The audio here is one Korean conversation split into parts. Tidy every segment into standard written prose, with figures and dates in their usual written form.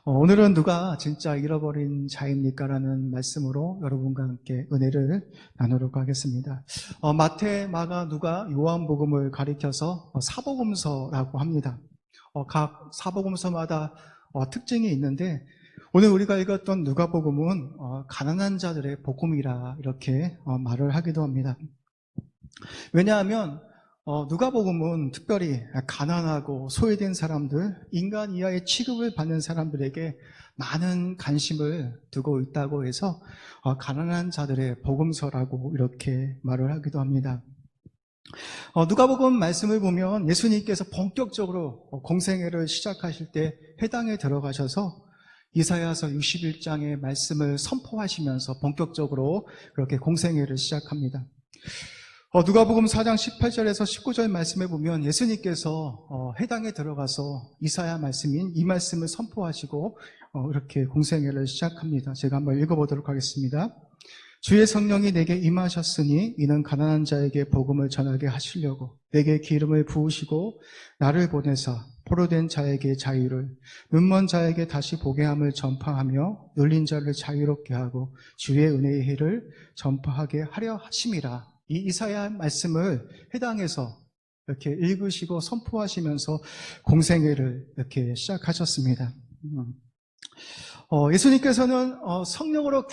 오늘은 누가 진짜 잃어버린 자입니까? 라는 말씀으로 여러분과 함께 은혜를 나누도록 하겠습니다. 마태, 마가, 누가, 요한복음을 가리켜서 사복음서라고 합니다. 각 사복음서마다 특징이 있는데 오늘 우리가 읽었던 누가복음은 가난한 자들의 복음이라 이렇게 말을 하기도 합니다. 왜냐하면 누가복음은 특별히 가난하고 소외된 사람들, 인간 이하의 취급을 받는 사람들에게 많은 관심을 두고 있다고 해서 가난한 자들의 복음서라고 이렇게 말을 하기도 합니다. 누가복음 말씀을 보면 예수님께서 본격적으로 공생애를 시작하실 때 회당에 들어가셔서 이사야서 61장의 말씀을 선포하시면서 본격적으로 그렇게 공생애를 시작합니다. 누가복음 4장 18절에서 19절 말씀에 보면 예수님께서 회당에 들어가서 이사야 말씀인 이 말씀을 선포하시고 이렇게 공생애를 시작합니다. 제가 한번 읽어보도록 하겠습니다. 주의 성령이 내게 임하셨으니 이는 가난한 자에게 복음을 전하게 하시려고 내게 기름을 부으시고 나를 보내사 포로된 자에게 자유를, 눈먼 자에게 다시 보게 함을 전파하며 눌린 자를 자유롭게 하고 주의 은혜의 해를 전파하게 하려 하심이라. 이 이사야 말씀을 회당에서 이렇게 읽으시고 선포하시면서 공생애를 이렇게 시작하셨습니다. 예수님께서는 성령으로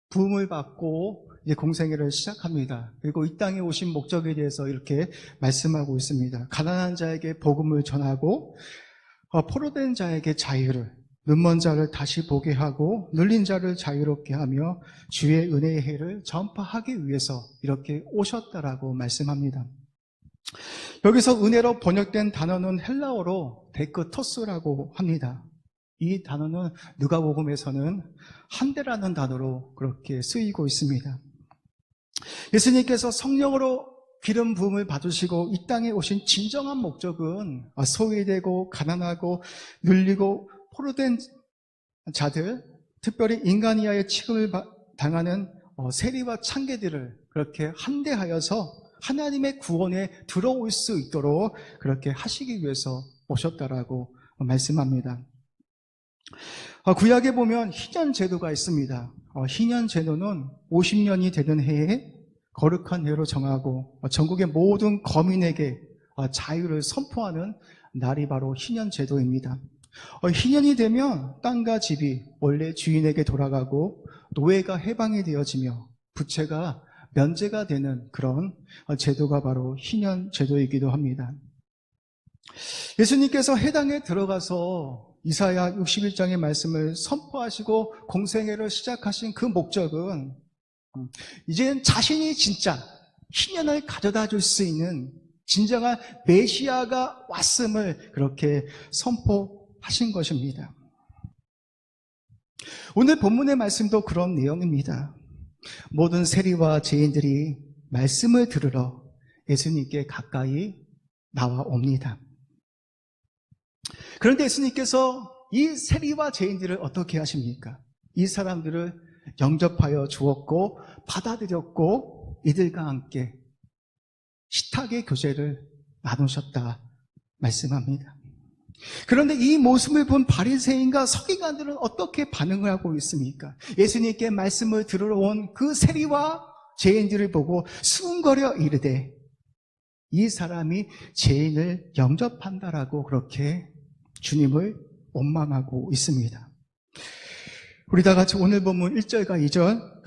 부음을 받고 이제 공생애를 시작합니다. 그리고 이 땅에 오신 목적에 대해서 이렇게 말씀하고 있습니다. 가난한 자에게 복음을 전하고 포로된 자에게 자유를, 눈먼 자를 다시 보게 하고 눌린 자를 자유롭게 하며 주의 은혜의 해를 전파하기 위해서 이렇게 오셨다라고 말씀합니다. 여기서 은혜로 번역된 단어는 헬라어로 데크토스라고 합니다. 이 단어는 누가복음에서는 한대라는 단어로 그렇게 쓰이고 있습니다. 예수님께서 성령으로 기름 부음을 받으시고 이 땅에 오신 진정한 목적은 소외되고 가난하고 눌리고 포로된 자들, 특별히 인간 이하의 취급을 당하는 세리와 창개들을 그렇게 한대하여서 하나님의 구원에 들어올 수 있도록 그렇게 하시기 위해서 오셨다라고 말씀합니다. 구약에 보면 희년 제도가 있습니다. 희년 제도는 50년이 되는 해에 거룩한 해로 정하고 전국의 모든 거민에게 자유를 선포하는 날이 바로 희년 제도입니다. 희년이 되면 땅과 집이 원래 주인에게 돌아가고 노예가 해방이 되어지며 부채가 면제가 되는 그런 제도가 바로 희년 제도이기도 합니다. 예수님께서 회당에 들어가서 이사야 61장의 말씀을 선포하시고 공생애를 시작하신 그 목적은 이제는 자신이 진짜 희년을 가져다 줄 수 있는 진정한 메시아가 왔음을 그렇게 선포하신 것입니다. 오늘 본문의 말씀도 그런 내용입니다. 모든 세리와 죄인들이 말씀을 들으러 예수님께 가까이 나와옵니다. 그런데 예수님께서 이 세리와 죄인들을 어떻게 하십니까? 이 사람들을 영접하여 주었고 받아들였고 이들과 함께 식탁의 교제를 나누셨다 말씀합니다. 그런데 이 모습을 본 바리새인과 서기관들은 어떻게 반응을 하고 있습니까? 예수님께 말씀을 들으러 온 그 세리와 죄인들을 보고 수군거려 이르되 이 사람이 죄인을 영접한다라고 그렇게 주님을 원망하고 있습니다. 우리 다 같이 오늘 본문 1절과 2절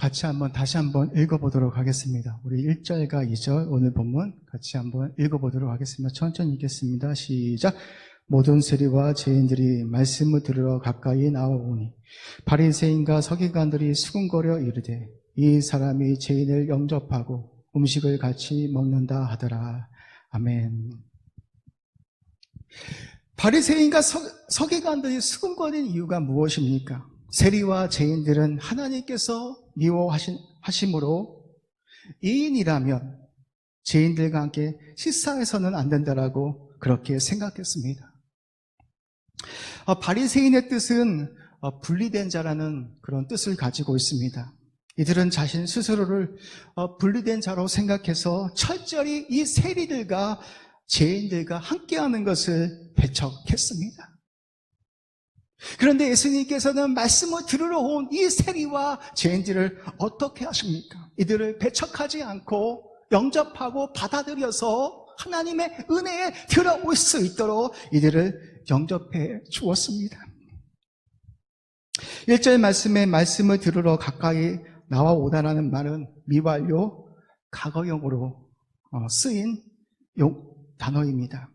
다시 한번 읽어보도록 하겠습니다. 우리 1절과 2절 오늘 본문 같이 한번 읽어보도록 하겠습니다. 천천히 읽겠습니다. 시작. 모든 세리와 죄인들이 말씀을 들으러 가까이 나오니 바리새인과 서기관들이 수군거려 이르되 이 사람이 죄인을 영접하고 음식을 같이 먹는다 하더라. 아멘. 바리새인과 서기관들이 수군거리는 이유가 무엇입니까? 세리와 죄인들은 하나님께서 미워하심으로 이인이라면 죄인들과 함께 식사해서는 안 된다라고 그렇게 생각했습니다. 바리새인의 뜻은 분리된 자라는 그런 뜻을 가지고 있습니다. 이들은 자신 스스로를 분리된 자로 생각해서 철저히 이 세리들과 죄인들과 함께하는 것을 배척했습니다. 그런데 예수님께서는 말씀을 들으러 온 이 세리와 죄인들을 어떻게 하십니까? 이들을 배척하지 않고 영접하고 받아들여서 하나님의 은혜에 들어올 수 있도록 이들을 영접해 주었습니다. 1절 말씀에 말씀을 들으러 가까이 나와오다라는 말은 미완료 과거형으로 쓰인 단어입니다.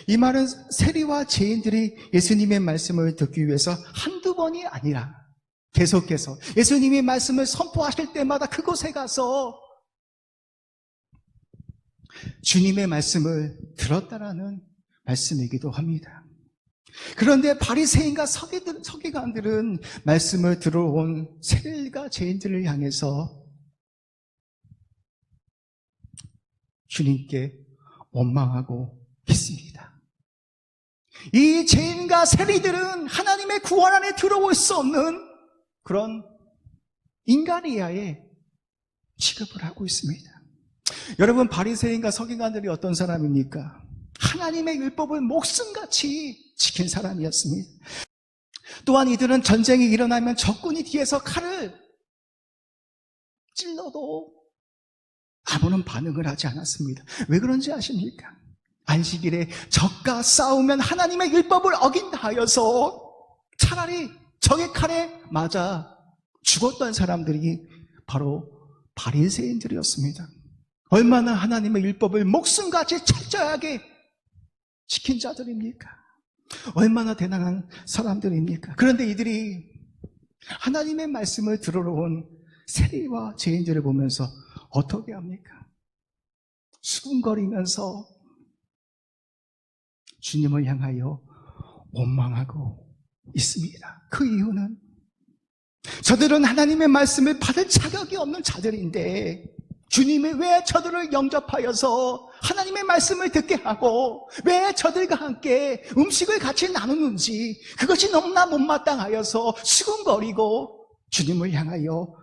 이 말은 세리와 죄인들이 예수님의 말씀을 듣기 위해서 한두 번이 아니라 계속해서 예수님이 말씀을 선포하실 때마다 그곳에 가서 주님의 말씀을 들었다라는 말씀이기도 합니다. 그런데 바리새인과 서기관들은 말씀을 들어온 세리와 죄인들을 향해서 주님께 원망하고 있습니다. 이 죄인과 세리들은 하나님의 구원 안에 들어올 수 없는 그런 인간이야의 취급을 하고 있습니다. 여러분, 바리새인과 서기관들이 어떤 사람입니까? 하나님의 율법을 목숨같이 지킨 사람이었습니다. 또한 이들은 전쟁이 일어나면 적군이 뒤에서 칼을 찔러도 아무런 반응을 하지 않았습니다. 왜 그런지 아십니까? 안식일에 적과 싸우면 하나님의 율법을 어긴다 하여서 차라리 적의 칼에 맞아 죽었던 사람들이 바로 바리새인들이었습니다. 얼마나 하나님의 율법을 목숨같이 철저하게 지킨 자들입니까? 얼마나 대단한 사람들입니까? 그런데 이들이 하나님의 말씀을 들으러 온 세리와 죄인들을 보면서 어떻게 합니까? 수군거리면서 주님을 향하여 원망하고 있습니다. 그 이유는 저들은 하나님의 말씀을 받을 자격이 없는 자들인데 주님이 왜 저들을 영접하여서 하나님의 말씀을 듣게 하고 왜 저들과 함께 음식을 같이 나누는지 그것이 너무나 못마땅하여서 수군거리고 주님을 향하여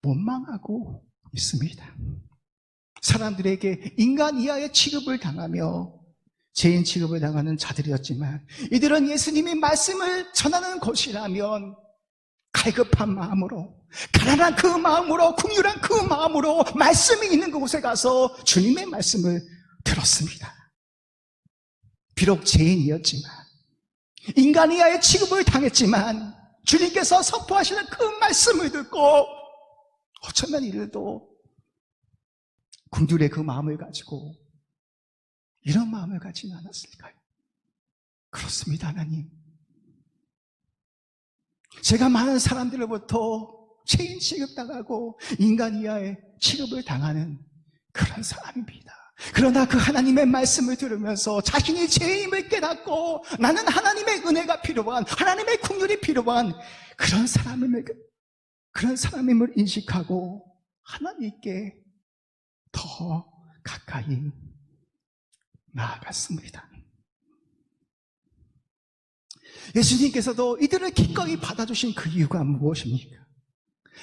원망하고 있습니다. 사람들에게 인간 이하의 취급을 당하며 죄인 취급을 당하는 자들이었지만 이들은 예수님이 말씀을 전하는 곳이라면 갈급한 마음으로, 가난한 그 마음으로, 긍휼한 그 마음으로 말씀이 있는 그곳에 가서 주님의 말씀을 들었습니다. 비록 죄인이었지만, 인간 이하의 취급을 당했지만 주님께서 선포하시는 그 말씀을 듣고 어쩌면 이들도 긍휼의 그 마음을 가지고 이런 마음을 가지는 않았을까요? 그렇습니다, 하나님. 제가 많은 사람들로부터 죄인 취급당하고 인간 이하의 취급을 당하는 그런 사람입니다. 그러나 그 하나님의 말씀을 들으면서 자신이 죄인임을 깨닫고 나는 하나님의 은혜가 필요한, 하나님의 긍휼이 필요한 그런 사람임을 인식하고 하나님께 더 가까이 나아갔습니다. 예수님께서도 이들을 기꺼이 받아주신 그 이유가 무엇입니까?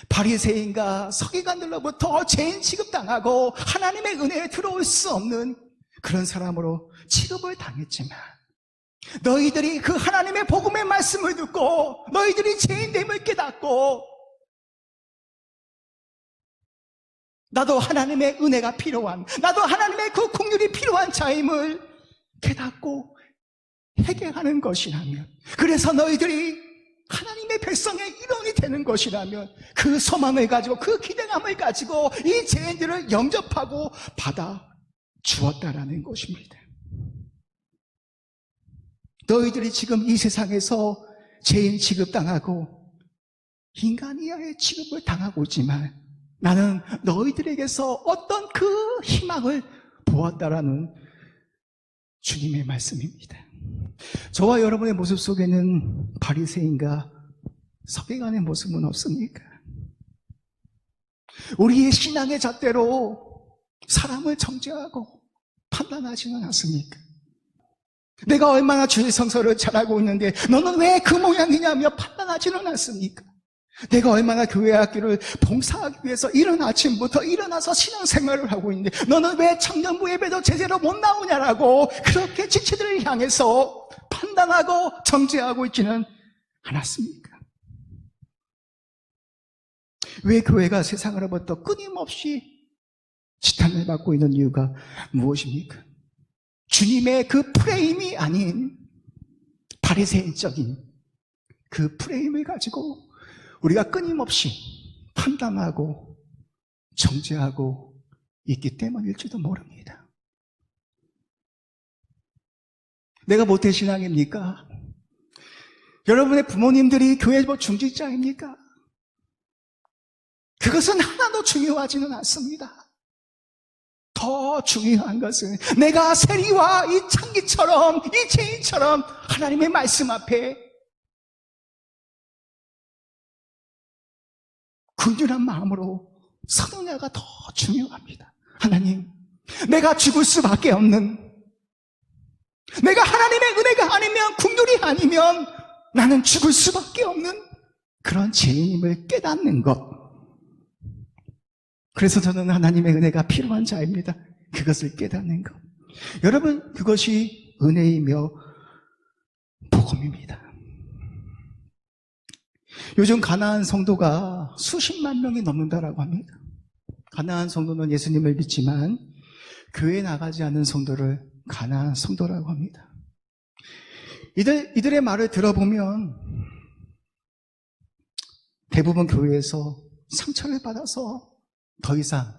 바리새인과 서기관들로부터 죄인 취급당하고 하나님의 은혜에 들어올 수 없는 그런 사람으로 취급을 당했지만 너희들이 그 하나님의 복음의 말씀을 듣고 너희들이 죄인됨을 깨닫고 나도 하나님의 은혜가 필요한, 나도 하나님의 그 긍휼이 필요한 자임을 깨닫고 회개하는 것이라면, 그래서 너희들이 하나님의 백성의 일원이 되는 것이라면 그 소망을 가지고 그 기대감을 가지고 이 죄인들을 영접하고 받아 주었다라는 것입니다. 너희들이 지금 이 세상에서 죄인 취급당하고 인간 이하의 취급을 당하고 있지만 나는 너희들에게서 어떤 그 희망을 보았다라는 주님의 말씀입니다. 저와 여러분의 모습 속에는 바리새인과 서기관의 모습은 없습니까? 우리의 신앙의 잣대로 사람을 정죄하고 판단하지는 않습니까? 내가 얼마나 주의 성서를 잘하고 있는데 너는 왜 그 모양이냐며 판단하지는 않습니까? 내가 얼마나 교회 학교를 봉사하기 위해서 이른 아침부터 일어나서 신앙생활을 하고 있는데 너는 왜 청년부 예배도 제대로 못 나오냐라고 그렇게 지체들을 향해서 판단하고 정죄하고 있지는 않았습니까? 왜 교회가 세상으로부터 끊임없이 지탄을 받고 있는 이유가 무엇입니까? 주님의 그 프레임이 아닌 바리새인적인 그 프레임을 가지고 우리가 끊임없이 판단하고 정죄하고 있기 때문일지도 모릅니다. 내가 모태신앙입니까? 여러분의 부모님들이 교회 중직자입니까? 그것은 하나도 중요하지는 않습니다. 더 중요한 것은 내가 세리와 이 창기처럼 이 죄인처럼 하나님의 말씀 앞에 긍휼한 마음으로 서느냐가 더 중요합니다. 하나님, 내가 죽을 수밖에 없는, 내가 하나님의 은혜가 아니면, 긍휼이 아니면 나는 죽을 수밖에 없는 그런 죄인임을 깨닫는 것. 그래서 저는 하나님의 은혜가 필요한 자입니다. 그것을 깨닫는 것. 여러분, 그것이 은혜이며 복음입니다. 요즘 가나안 성도가 수십만 명이 넘는다라고 합니다. 가나안 성도는 예수님을 믿지만 교회에 나가지 않는 성도를 가나안 성도라고 합니다. 이들의 말을 들어보면 대부분 교회에서 상처를 받아서 더 이상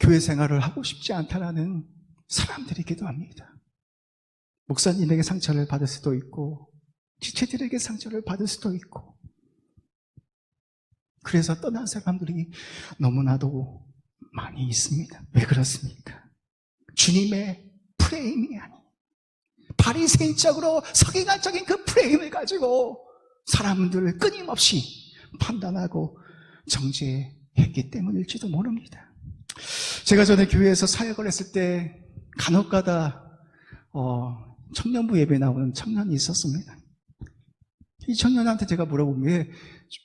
교회 생활을 하고 싶지 않다라는 사람들이기도 합니다. 목사님에게 상처를 받을 수도 있고 지체들에게 상처를 받을 수도 있고, 그래서 떠난 사람들이 너무나도 많이 있습니다. 왜 그렇습니까? 주님의 프레임이 아닌 바리새인적으로 서기관적인 그 프레임을 가지고 사람들을 끊임없이 판단하고 정죄했기 때문일지도 모릅니다. 제가 전에 교회에서 사역을 했을 때 간혹가다 청년부 예배에 나오는 청년이 있었습니다. 이 청년한테 제가 물어보면 왜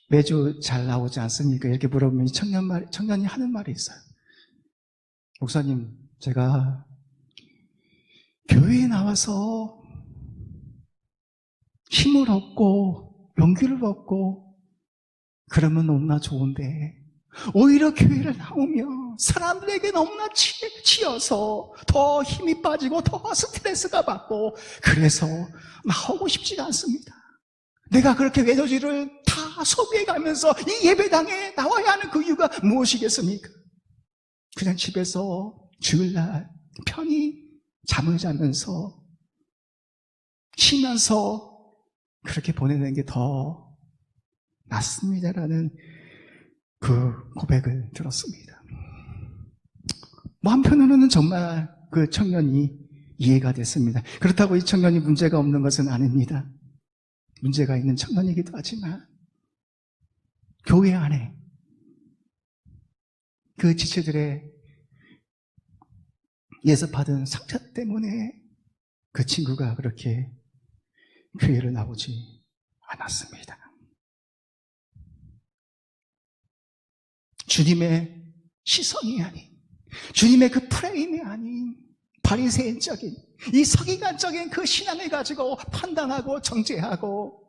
매주 잘 나오지 않습니까? 이렇게 물어보면 이 청년이 하는 말이 있어요. 목사님, 제가 교회에 나와서 힘을 얻고 용기를 얻고 그러면 너무나 좋은데 오히려 교회를 나오면 사람들에게 너무나 치여서 더 힘이 빠지고 더 스트레스가 받고 그래서 나오고 싶지가 않습니다. 내가 그렇게 에너지를 다 소비해가면서 이 예배당에 나와야 하는 그 이유가 무엇이겠습니까? 그냥 집에서 주일날 편히 잠을 자면서 쉬면서 그렇게 보내는 게 더 낫습니다라는 그 고백을 들었습니다. 뭐 한편으로는 정말 그 청년이 이해가 됐습니다. 그렇다고 이 청년이 문제가 없는 것은 아닙니다. 문제가 있는 청년이기도 하지만 교회 안에 그 지체들의 예습받은 상처 때문에 그 친구가 그렇게 교회를 나오지 않았습니다. 주님의 시선이 아닌, 주님의 그 프레임이 아닌 바리새인적인 이 서기관적인 그 신앙을 가지고 판단하고 정죄하고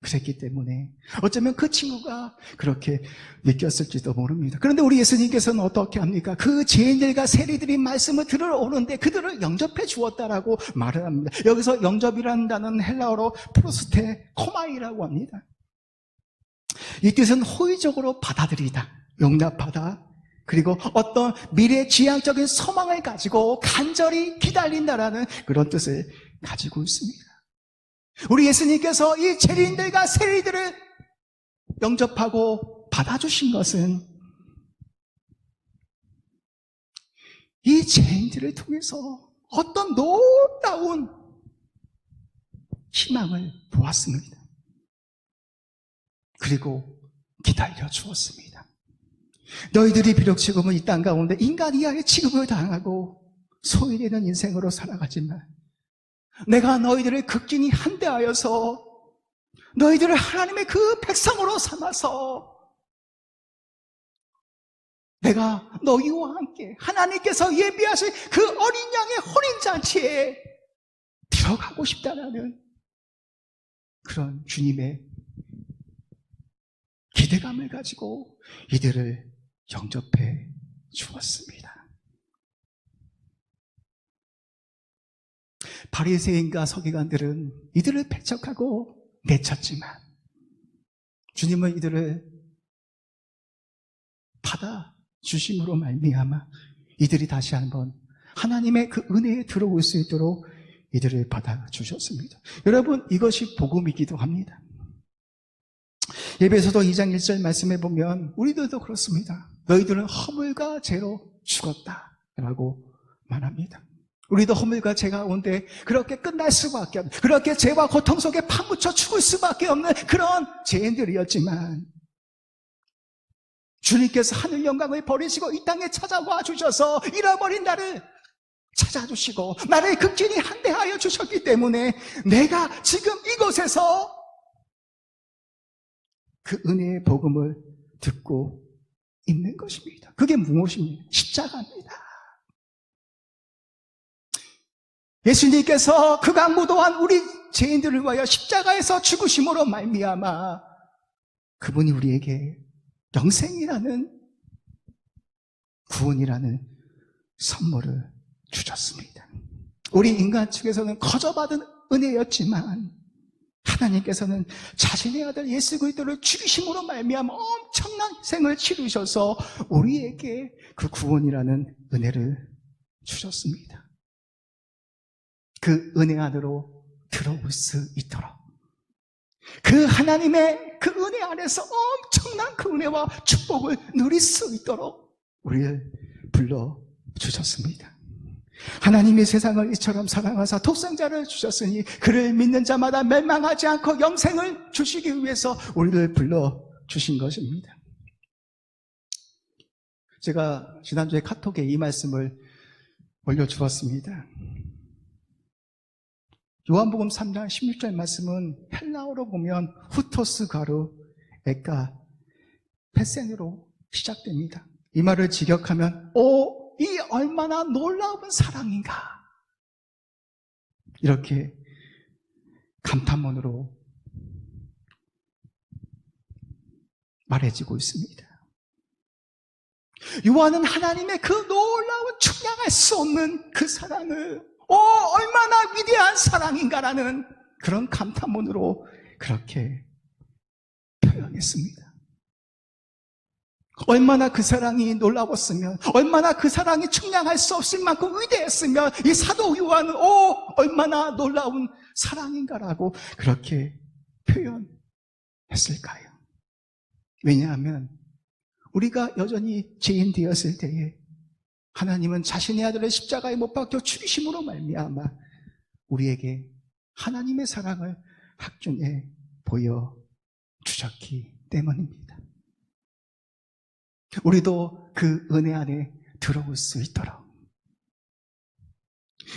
그랬기 때문에 어쩌면 그 친구가 그렇게 느꼈을지도 모릅니다. 그런데 우리 예수님께서는 어떻게 합니까? 그 죄인들과 세리들이 말씀을 들으러 오는데 그들을 영접해 주었다라고 말을 합니다. 여기서 영접이라는 단어는 헬라어로 프로스테 코마이라고 합니다. 이 뜻은 호의적으로 받아들이다, 용납하다, 그리고 어떤 미래 지향적인 소망을 가지고 간절히 기다린다라는 그런 뜻을 가지고 있습니다. 우리 예수님께서 이 죄인들과 세리들을 영접하고 받아주신 것은 이 죄인들을 통해서 어떤 놀라운 희망을 보았습니다. 그리고 기다려 주었습니다. 너희들이 비록 지금은 이 땅 가운데 인간 이하의 취급을 당하고 소외되는 인생으로 살아가지만 내가 너희들을 극진히 한대하여서 너희들을 하나님의 그 백성으로 삼아서 내가 너희와 함께 하나님께서 예비하신 그 어린 양의 혼인잔치에 들어가고 싶다라는 그런 주님의 기대감을 가지고 이들을 영접해 주었습니다. 바리새인과 서기관들은 이들을 배척하고 내쳤지만 주님은 이들을 받아주심으로 말미암아 이들이 다시 한번 하나님의 그 은혜에 들어올 수 있도록 이들을 받아주셨습니다. 여러분, 이것이 복음이기도 합니다. 예배소서 2장 1절 말씀해 보면 우리들도 그렇습니다. 너희들은 허물과 죄로 죽었다라고 말합니다. 우리도 허물과 죄 가운데 그렇게 끝날 수밖에 없는, 그렇게 죄와 고통 속에 파묻혀 죽을 수밖에 없는 그런 죄인들이었지만 주님께서 하늘 영광을 버리시고 이 땅에 찾아와 주셔서 잃어버린 나를 찾아주시고 나를 극진히 한대하여 주셨기 때문에 내가 지금 이곳에서 그 은혜의 복음을 듣고 있는 것입니다. 그게 무엇입니까? 십자가입니다. 예수님께서 극악무도한 우리 죄인들을 위하여 십자가에서 죽으심으로 말미암아 그분이 우리에게 영생이라는 구원이라는 선물을 주셨습니다. 우리 인간 측에서는 거저받은 은혜였지만 하나님께서는 자신의 아들 예수 그리스도를 죽이심으로 말미암아 엄청난 희생을 치르셔서 우리에게 그 구원이라는 은혜를 주셨습니다. 그 은혜 안으로 들어올 수 있도록 그 하나님의 그 은혜 안에서 엄청난 그 은혜와 축복을 누릴 수 있도록 우리를 불러주셨습니다. 하나님이 세상을 이처럼 사랑하사 독생자를 주셨으니 그를 믿는 자마다 멸망하지 않고 영생을 주시기 위해서 우리를 불러주신 것입니다. 제가 지난주에 카톡에 이 말씀을 올려주었습니다. 요한복음 3장 16절 말씀은 헬라어로 보면 후토스 가루 에까 페센으로 시작됩니다. 이 말을 직역하면 이 얼마나 놀라운 사랑인가, 이렇게 감탄문으로 말해지고 있습니다. 요한은 하나님의 그 놀라운 측량할 수 없는 그 사랑을 얼마나 위대한 사랑인가라는 그런 감탄문으로 그렇게 표현했습니다. 얼마나 그 사랑이 놀라웠으면, 얼마나 그 사랑이 측량할 수 없을 만큼 위대했으면 이 사도 요한은 얼마나 놀라운 사랑인가라고 그렇게 표현했을까요? 왜냐하면 우리가 여전히 죄인 되었을 때에 하나님은 자신의 아들을 십자가에 못 박혀 죽이심으로 말미암아 우리에게 하나님의 사랑을 확증해 보여주셨기 때문입니다. 우리도 그 은혜 안에 들어올 수 있도록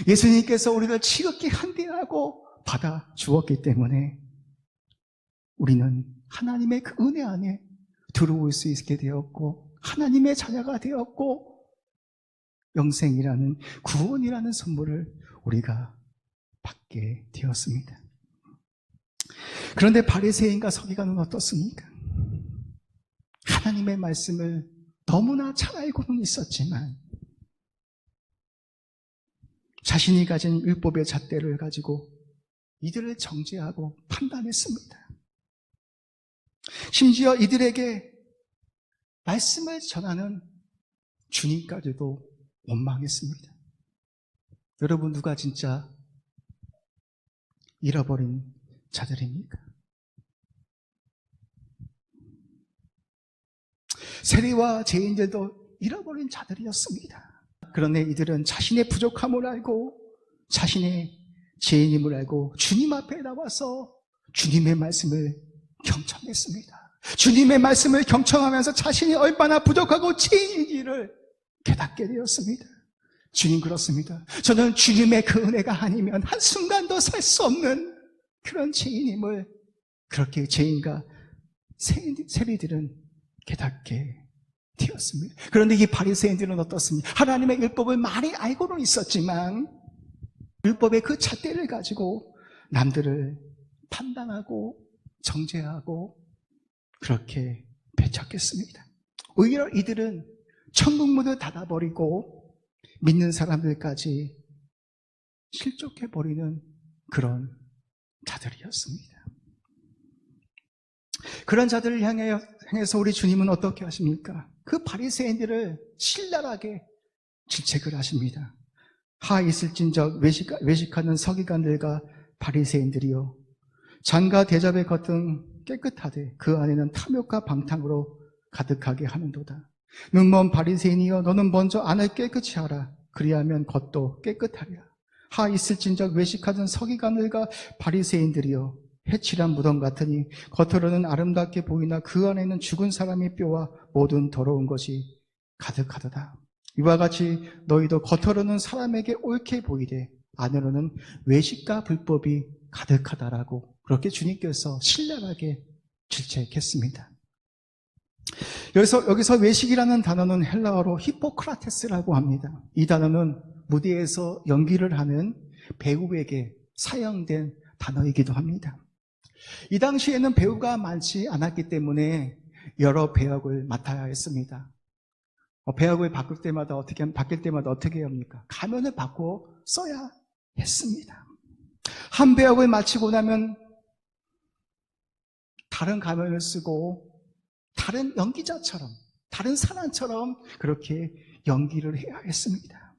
예수님께서 우리를 지극히 한대하고 받아 주었기 때문에 우리는 하나님의 그 은혜 안에 들어올 수 있게 되었고 하나님의 자녀가 되었고 영생이라는 구원이라는 선물을 우리가 받게 되었습니다. 그런데 바리새인과 서기관은 어떻습니까? 하나님의 말씀을 너무나 잘 알고는 있었지만 자신이 가진 율법의 잣대를 가지고 이들을 정죄하고 판단했습니다. 심지어 이들에게 말씀을 전하는 주님까지도 원망했습니다. 여러분, 누가 진짜 잃어버린 자들입니까? 세리와 죄인들도 잃어버린 자들이었습니다. 그런데 이들은 자신의 부족함을 알고 자신의 죄인임을 알고 주님 앞에 나와서 주님의 말씀을 경청했습니다. 주님의 말씀을 경청하면서 자신이 얼마나 부족하고 죄인인지를 깨닫게 되었습니다. 주님, 그렇습니다. 저는 주님의 그 은혜가 아니면 한순간도 살 수 없는 그런 죄인임을 그렇게 죄인과 세리들은 깨닫게 되었습니다. 그런데 이 바리새인들은 어떻습니까? 하나님의 율법을 많이 알고는 있었지만 율법의 그 잣대를 가지고 남들을 판단하고 정죄하고 그렇게 배척했습니다. 오히려 이들은 천국 문을 닫아버리고 믿는 사람들까지 실족해버리는 그런 자들이었습니다. 그런 자들을 향해서 우리 주님은 어떻게 하십니까? 그 바리새인들을 신랄하게 질책을 하십니다. 하 있을진적 외식하는 서기관들과 바리새인들이요, 잔과 대접의 겉은 깨끗하되 그 안에는 탐욕과 방탕으로 가득하게 하는도다. 눈먼 바리새인이여, 너는 먼저 안을 깨끗이 하라. 그리하면 겉도 깨끗하리라. 하 있을진적 외식하는 서기관들과 바리새인들이여, 해칠한 무덤 같으니 겉으로는 아름답게 보이나 그 안에는 죽은 사람의 뼈와 모든 더러운 것이 가득하도다. 이와 같이 너희도 겉으로는 사람에게 옳게 보이되 안으로는 외식과 불법이 가득하다라고 그렇게 주님께서 신랄하게 질책했습니다. 여기서 외식이라는 단어는 헬라어로 히포크라테스라고 합니다. 이 단어는 무대에서 연기를 하는 배우에게 사용된 단어이기도 합니다. 이 당시에는 배우가 많지 않았기 때문에 여러 배역을 맡아야 했습니다. 배역을 바뀔 때마다 어떻게 합니까? 가면을 바꿔 써야 했습니다. 한 배역을 마치고 나면 다른 가면을 쓰고 다른 연기자처럼, 다른 사람처럼 그렇게 연기를 해야 했습니다.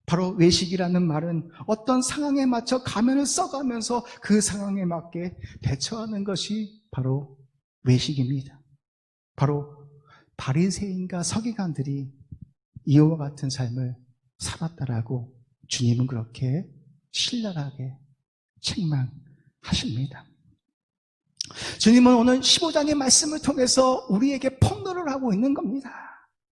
바로 외식이라는 말은 어떤 상황에 맞춰 가면을 써가면서 그 상황에 맞게 대처하는 것이 바로 외식입니다. 바로 바리새인과 서기관들이 이와 같은 삶을 살았다라고 주님은 그렇게 신랄하게 책망하십니다. 주님은 오늘 15장의 말씀을 통해서 우리에게 폭로를 하고 있는 겁니다.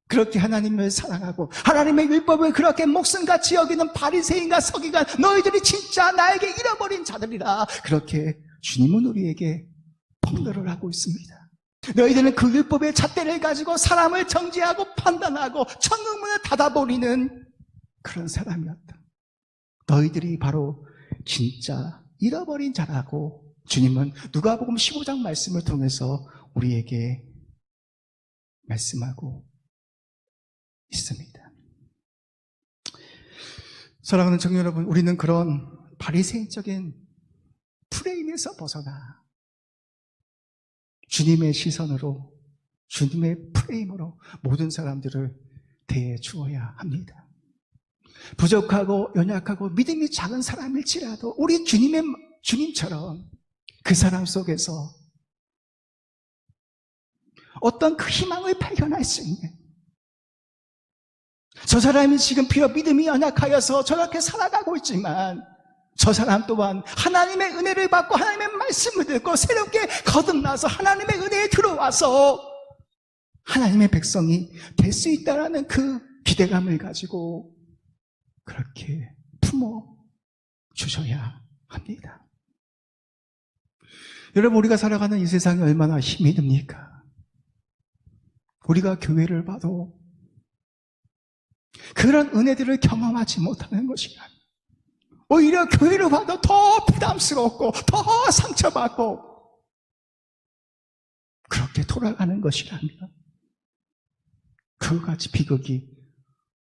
그렇게 하나님을 사랑하고 하나님의 율법을 그렇게 목숨같이 여기는 바리새인과 서기관, 너희들이 진짜 나에게 잃어버린 자들이라, 그렇게 주님은 우리에게 폭로를 하고 있습니다. 너희들은 그 율법의 잣대를 가지고 사람을 정죄하고 판단하고 천국문을 닫아버리는 그런 사람이었다. 너희들이 바로 진짜 잃어버린 자라고 주님은 누가복음 15장 말씀을 통해서 우리에게 말씀하고 있습니다. 사랑하는 청년 여러분, 우리는 그런 바리새인적인 프레임에서 벗어나 주님의 시선으로, 주님의 프레임으로 모든 사람들을 대해 주어야 합니다. 부족하고 연약하고 믿음이 작은 사람일지라도 우리 주님처럼 그 사람 속에서 어떤 그 희망을 발견할 수 있는, 저 사람이 지금 비록 믿음이 연약하여서 저렇게 살아가고 있지만 저 사람 또한 하나님의 은혜를 받고 하나님의 말씀을 듣고 새롭게 거듭나서 하나님의 은혜에 들어와서 하나님의 백성이 될 수 있다는 그 기대감을 가지고 그렇게 품어 주셔야 합니다. 여러분, 우리가 살아가는 이 세상이 얼마나 힘이 듭니까? 우리가 교회를 봐도 그런 은혜들을 경험하지 못하는 것이야. 오히려 교회를 봐도 더 부담스럽고 더 상처받고 그렇게 돌아가는 것이라면 그와 같이 비극이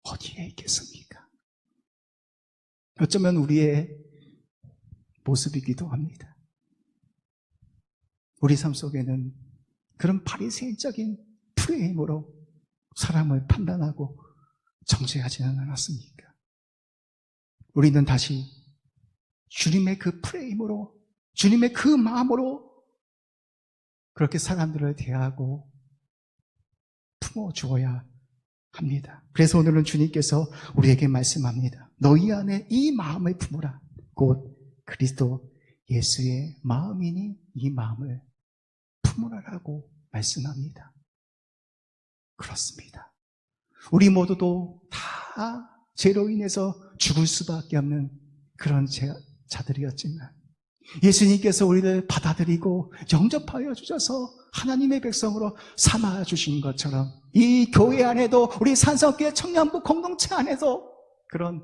어디에 있겠습니까? 어쩌면 우리의 모습이기도 합니다. 우리 삶 속에는 그런 바리새인적인 프레임으로 사람을 판단하고 정죄하지는 않았습니까? 우리는 다시 주님의 그 프레임으로, 주님의 그 마음으로 그렇게 사람들을 대하고 품어주어야 합니다. 그래서 오늘은 주님께서 우리에게 말씀합니다. 너희 안에 이 마음을 품으라. 곧 그리스도 예수의 마음이니 이 마음을 품으라라고 말씀합니다. 그렇습니다. 우리 모두도 다 죄로 인해서 죽을 수밖에 없는 그런 자들이었지만 예수님께서 우리를 받아들이고 영접하여 주셔서 하나님의 백성으로 삼아 주신 것처럼 이 교회 안에도 우리 산성교회 청년부 공동체 안에도 그런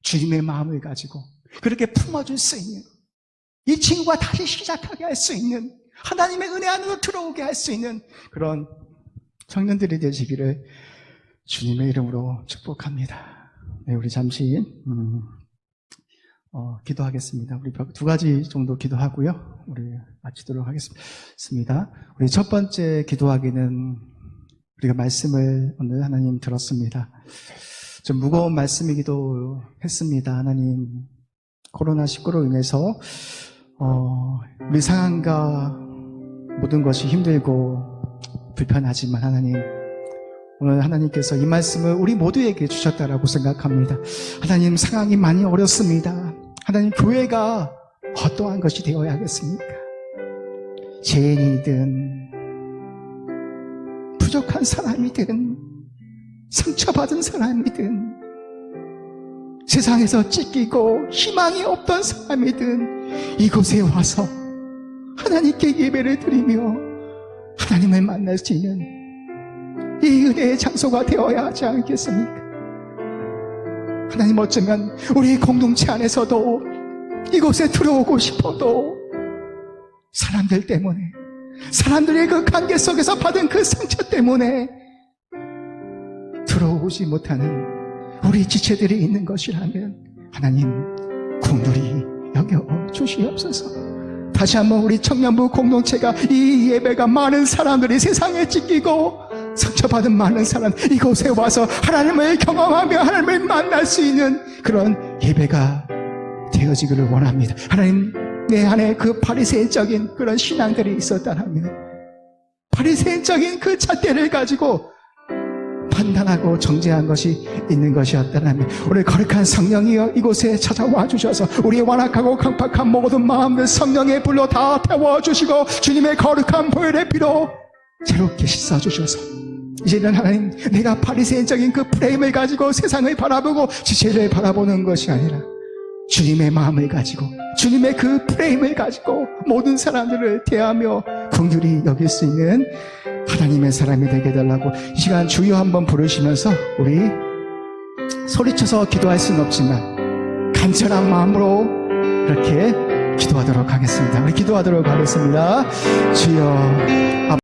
주님의 마음을 가지고 그렇게 품어줄 수 있는 이 친구가 다시 시작하게 할 수 있는, 하나님의 은혜 안으로 들어오게 할 수 있는 그런 청년들이 되시기를 주님의 이름으로 축복합니다. 네, 우리 잠시 기도하겠습니다. 우리 두 가지 정도 기도하고요, 우리 마치도록 하겠습니다. 우리 첫 번째 기도하기는 우리가 말씀을 오늘 하나님 들었습니다. 좀 무거운 말씀이기도 했습니다. 하나님, 코로나19로 인해서 우리 상황과 모든 것이 힘들고 불편하지만 하나님, 오늘 하나님께서 이 말씀을 우리 모두에게 주셨다라고 생각합니다. 하나님, 상황이 많이 어렵습니다. 하나님, 교회가 어떠한 것이 되어야 하겠습니까? 죄인이든 부족한 사람이든 상처받은 사람이든 세상에서 찢기고 희망이 없던 사람이든 이곳에 와서 하나님께 예배를 드리며 하나님을 만날 수 있는 이 은혜의 장소가 되어야 하지 않겠습니까? 하나님, 어쩌면 우리 공동체 안에서도 이곳에 들어오고 싶어도 사람들 때문에, 사람들의 그 관계 속에서 받은 그 상처 때문에 들어오지 못하는 우리 지체들이 있는 것이라면 하나님, 긍휼히 여겨 주시옵소서. 다시 한번 우리 청년부 공동체가, 이 예배가 많은 사람들이 세상에 찢기고 상처받은 많은 사람 이곳에 와서 하나님을 경험하며 하나님을 만날 수 있는 그런 예배가 되어지기를 원합니다. 하나님, 내 안에 그 바리새인적인 그런 신앙들이 있었다면, 바리새인적인 그 잣대를 가지고 판단하고 정죄한 것이 있는 것이었다면, 오늘 거룩한 성령이여 이곳에 찾아와 주셔서 우리의 완악하고 강팍한 모든 마음들 성령의 불로 다 태워주시고 주님의 거룩한 보혈의 피로 새롭게 씻어주셔서 이제는 하나님, 내가 바리새인적인 그 프레임을 가지고 세상을 바라보고 지체를 바라보는 것이 아니라 주님의 마음을 가지고, 주님의 그 프레임을 가지고 모든 사람들을 대하며 긍휼히 여길 수 있는 하나님의 사람이 되게 해달라고 이 시간 주여 한번 부르시면서 우리 소리쳐서 기도할 수는 없지만 간절한 마음으로 이렇게 기도하도록 하겠습니다. 우리 기도하도록 하겠습니다. 주여, 아버지